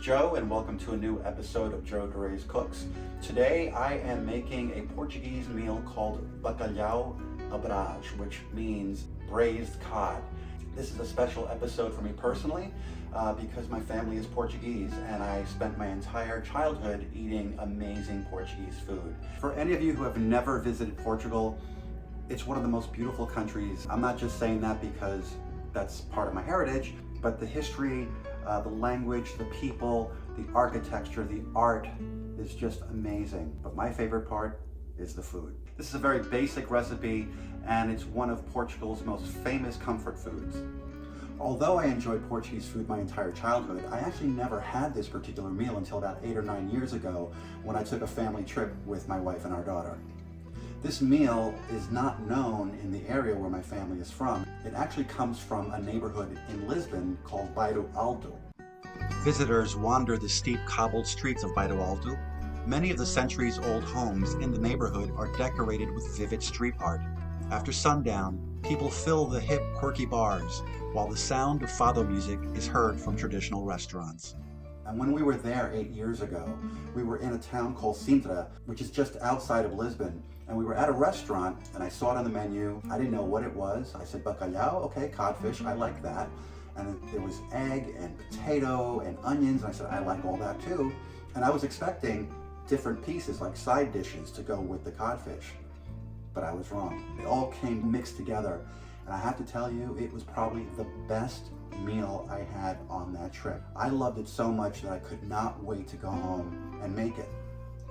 Joe, and welcome to a new episode of Joe DeRay's Cooks. Today I am making a Portuguese meal called bacalhauabras, which means braised cod. This is a special episode for me personally because my family is Portuguese and I spent my entire childhood eating amazing Portuguese food. For any of you who have never visited Portugal, it's one of the most beautiful countries. I'm not just saying that because that's part of my heritage, but the history, the language, the people, the architecture, the art is just amazing. But my favorite part is the food. This is a very basic recipe and it's one of Portugal's most famous comfort foods. Although I enjoyed Portuguese food my entire childhood, I actually never had this particular meal until about 8 or 9 years ago when I took a family trip with my wife and our daughter. This meal is not known in the area where my family is from. It actually comes from a neighborhood in Lisbon called Bairro Alto. Visitors wander the steep cobbled streets of Bairro Alto. Many of the centuries-old homes in the neighborhood are decorated with vivid street art. After sundown, people fill the hip, quirky bars, while the sound of fado music is heard from traditional restaurants. And when we were there 8 years ago, we were in a town called Sintra, which is just outside of Lisbon. And we were at a restaurant and I saw it on the menu. I didn't know what it was. I said, bacalhau, okay, codfish, I like that. And there was egg and potato and onions. And I said, I like all that too. And I was expecting different pieces like side dishes to go with the codfish. But I was wrong. It all came mixed together. And I have to tell you, it was probably the best meal I had on that trip. I loved it so much that I could not wait to go home and make it.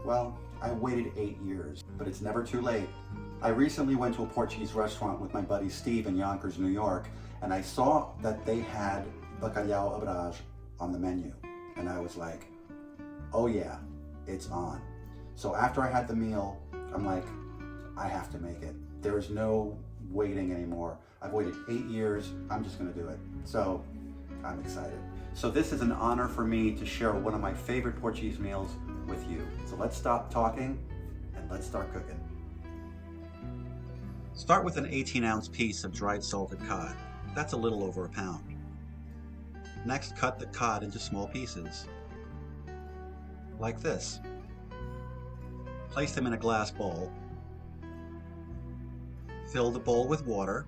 Well, I waited 8 years, but it's never too late. I recently went to a Portuguese restaurant with my buddy Steve in Yonkers, New York, and I saw that they had bacalhauabras on the menu. And I was like, oh yeah, it's on. So after I had the meal, I'm like, I have to make it. There is no waiting anymore. I've waited 8 years, I'm just gonna do it. So I'm excited. So this is an honor for me to share one of my favorite Portuguese meals with you. So let's stop talking and let's start cooking. Start with an 18-ounce piece of dried salted cod. That's a little over a pound. Next, cut the cod into small pieces, like this. Place them in a glass bowl. Fill the bowl with water,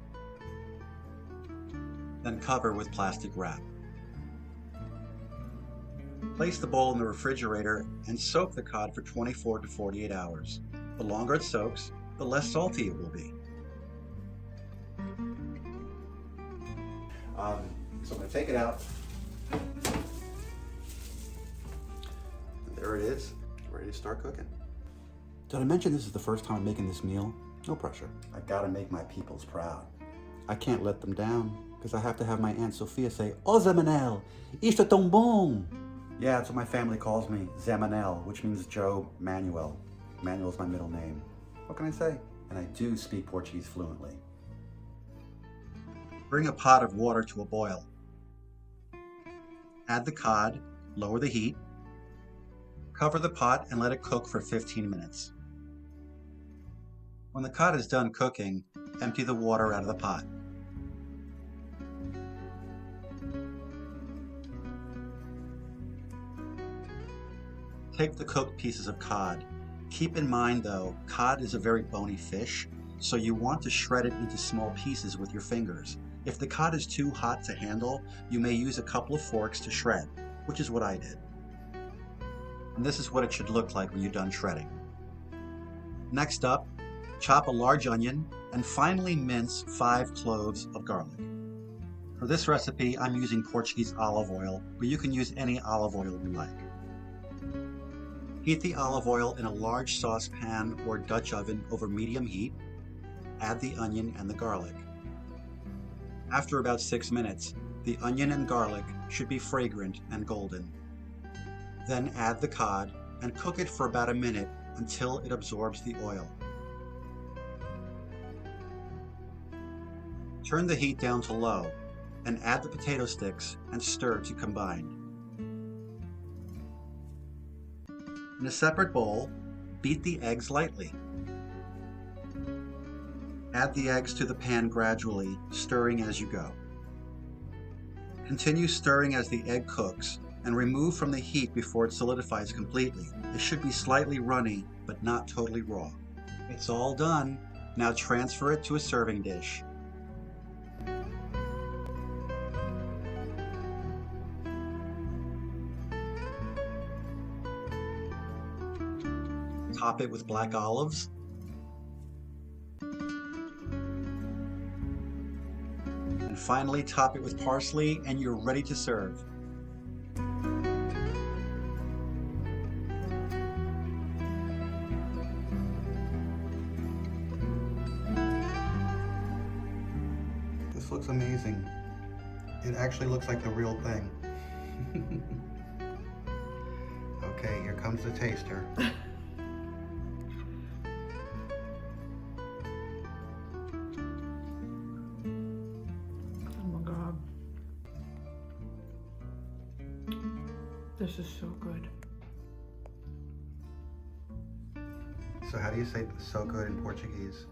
then cover with plastic wrap. Place the bowl in the refrigerator and soak the cod for 24 to 48 hours. The longer it soaks, the less salty it will be. So I'm going to take it out. There it is, ready to start cooking. Did I mention this is the first time I'm making this meal? No pressure. I gotta make my peoples proud. I can't let them down because I have to have my Aunt Sophia say, "Oh, Zé Manel, isto é tão bom." Yeah, that's what my family calls me, Zé Manel, which means Joe Manuel. Manuel is my middle name. What can I say? And I do speak Portuguese fluently. Bring a pot of water to a boil. Add the cod, lower the heat. Cover the pot and let it cook for 15 minutes. When the cod is done cooking, empty the water out of the pot. Take the cooked pieces of cod. Keep in mind though, cod is a very bony fish, so you want to shred it into small pieces with your fingers. If the cod is too hot to handle, you may use a couple of forks to shred, which is what I did. And this is what it should look like when you're done shredding. Next up, chop a large onion and finely mince 5 cloves of garlic. For this recipe, I'm using Portuguese olive oil, but you can use any olive oil you like. Heat the olive oil in a large saucepan or Dutch oven over medium heat. Add the onion and the garlic. After about 6 minutes, the onion and garlic should be fragrant and golden. Then add the cod and cook it for about a minute until it absorbs the oil. Turn the heat down to low and add the potato sticks and stir to combine. In a separate bowl, beat the eggs lightly. Add the eggs to the pan gradually, stirring as you go. Continue stirring as the egg cooks and remove from the heat before it solidifies completely. It should be slightly runny, but not totally raw. It's all done. Now transfer it to a serving dish. Top it with black olives. And finally top it with parsley, and you're ready to serve. This looks amazing. It actually looks like the real thing. Okay, here comes the taster. This is so good. So how do you say so good in Portuguese?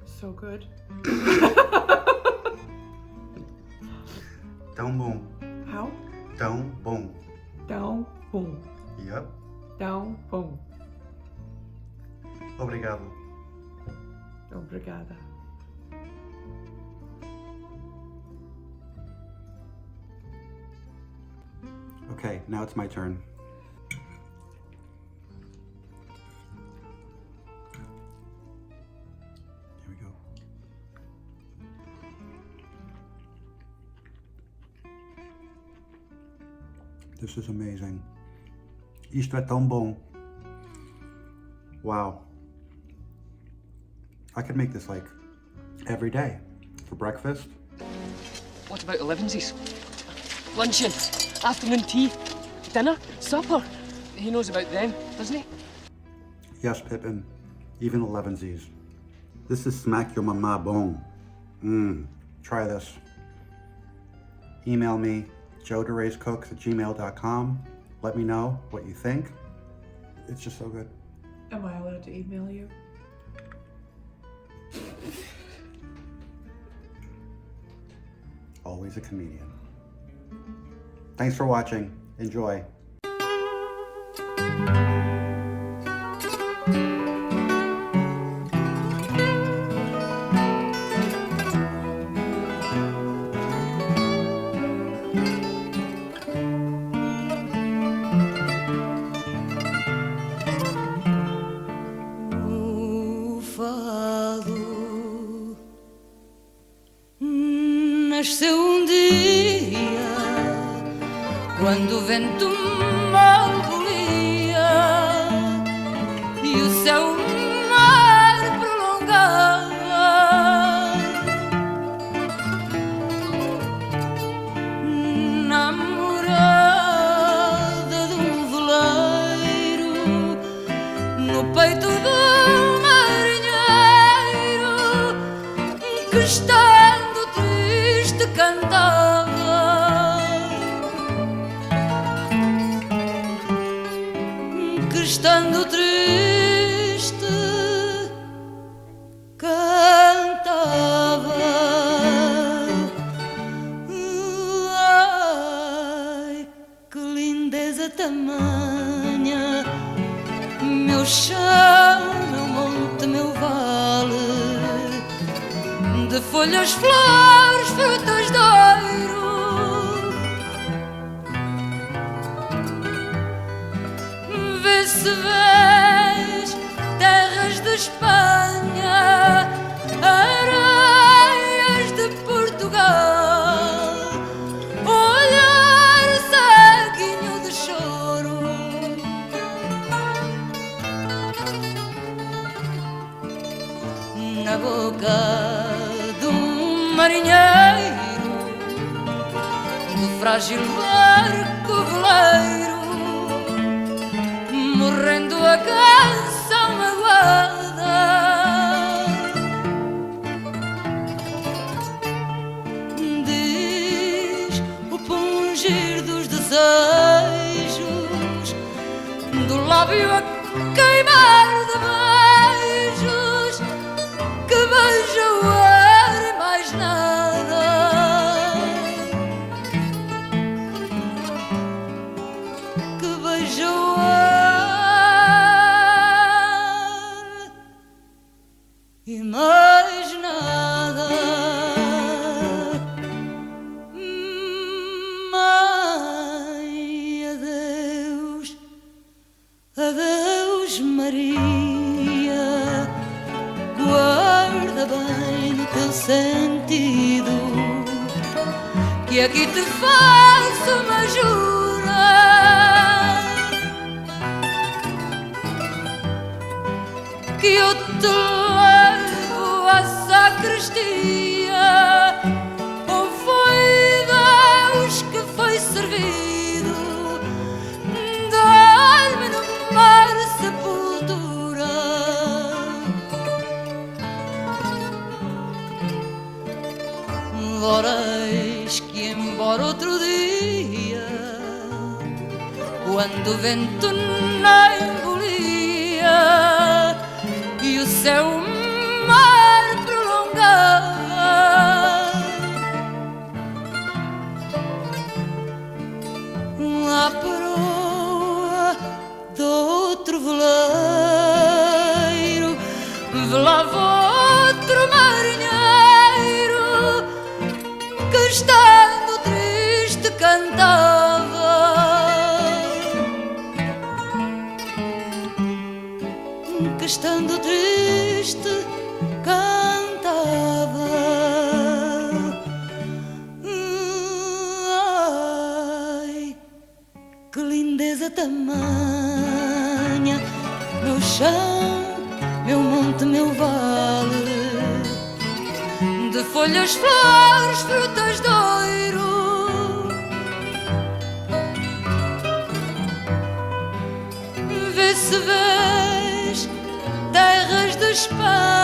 So good. Tão bom. How? Tão bom. Tão bom. Yep. Tão bom. Obrigado. Obrigada. Okay, now it's my turn. Here we go. This is amazing. Isto é tão bom. Wow. I could make this like every day for breakfast. What about elevensies? Luncheon, afternoon tea, dinner, supper. He knows about them, doesn't he? Yes, Pippin. Even elevensies. This is smack your mama bone. Try this. Email me, joe.deracecooks@gmail.com. Let me know what you think. It's just so good. Am I allowed to email you? Always a comedian. Thanks for watching. Enjoy. O fado nasceu dia quando o vento mal bolia e o céu mar prolongava na morada de um veleiro, no peito do marinheiro que estando triste cantava. Estando triste, cantava. Ai, que lindeza tamanha, meu chão, meu monte, meu vale, de folhas, flores, frutas de ouro. Se vês terras de Espanha, areias de Portugal, olhar ceguinho de choro, na boca de um marinheiro, do frágil barco veleiro, morrendo a canção magoada. Diz o pungir dos desejos, do lábio a queimar de beijos, que beija o ar e mais nada. Adeus, Maria, guarda bem no teu sentido, que aqui te faço uma jura, que eu te levo à sacristia, ou foi Deus que foi servido, dar-me no mar sepultura. Ora eis que embora outro dia, quando o vento não embolia e o céu mar prolongava, a proa do outro veleiro velava outro marinheiro que, estando triste, cantava, que, estando triste, cantava. Ai, que lindeza tamanha, meu chão, meu monte, meu vale, de folhas, flores, frutas de ouro. Vê se vês terras de Espanha,